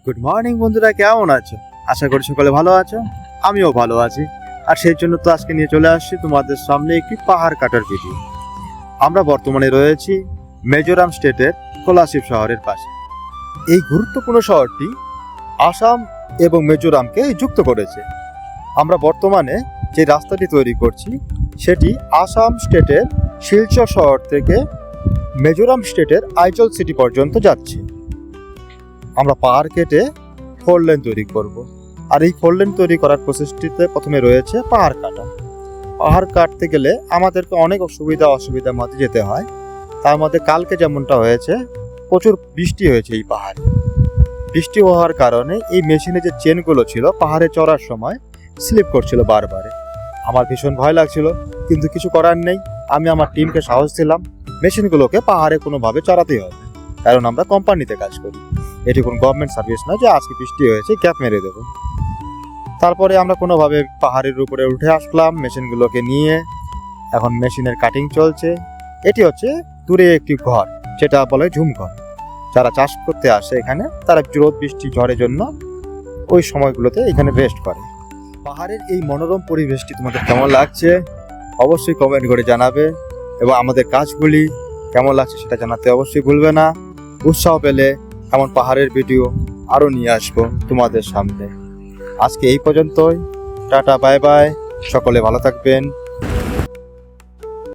Good morning বন্ধুরা, কেমন আছো? আশা করি সকলে ভালো আছো। আমিও ভালো আছি। আর সেই জন্য তো আজকে নিয়ে চলে আসছি তোমাদের সামনে একটি পাহাড় কাটার ভিডিও। আমরা বর্তমানে রয়েছি মিজোরাম স্টেটের কোলাশিব শহরের পাশে। এই গুরুত্বপূর্ণ শহরটি আসাম এবং মিজোরামকে যুক্ত করেছে। আমরা বর্তমানে যে রাস্তাটি তৈরি করছি সেটি আসাম স্টেটের শিলচর শহর থেকে মিজোরাম স্টেটের আইজল সিটি পর্যন্ত যাচ্ছে। আমরা পাহাড় কেটে 4 লেন তৈরি করব। আর এই 4 লেন তৈরি করার প্রসেসটিতে প্রথমে রয়েছে পাহাড় কাটা। পাহাড় কাটতে গেলে আমাদেরকে অনেক অসুবিধার মধ্যে যেতে হয়। তার মধ্যে কালকে যেমনটা হয়েছে, প্রচুর বৃষ্টি হয়েছে এই পাহাড়ে। বৃষ্টি হওয়ার কারণে এই মেশিনে যে চেনগুলো ছিল পাহাড়ে চড়ার সময় স্লিপ করছিল বারবারে। আমার ভীষণ ভয় লাগছিল, কিন্তু কিছু করার নেই। আমি আমার টিমকে সাহস দিলাম, মেশিনগুলোকে পাহাড়ে কোনোভাবে চড়াতেই হবে, কারণ আমরা কোম্পানিতে কাজ করি। এটি কোনো গভর্নমেন্ট সার্ভিস না যে আজকে বৃষ্টি হয়েছে ক্যাপ মেরে দেবো। তারপরে আমরা কোনোভাবে পাহাড়ের উপরে উঠে আসলাম মেশিনগুলোকে নিয়ে। এখন মেশিনের কাটিং চলছে। এটি হচ্ছে দূরে একটি ঘর, যেটা বলে ঝুম ঘর। যারা চাষ করতে আসে এখানে, তারা রোদ বৃষ্টি ঝড়ের জন্য ওই সময়গুলোতে এখানে রেস্ট করে। পাহাড়ের এই মনোরম পরিবেশটি তোমাদের কেমন লাগছে অবশ্যই কমেন্ট করে জানাবে, এবং আমাদের কাজগুলি কেমন লাগছে সেটা জানাতে অবশ্যই ভুলবে না। উৎসাহ পেলে এমন পাহাড়ের ভিডিও আরও নিয়ে আসবো তোমাদের সামনে। আজকে এই পর্যন্তই। Tata, bye bye. সকলে ভালো থাকবেন।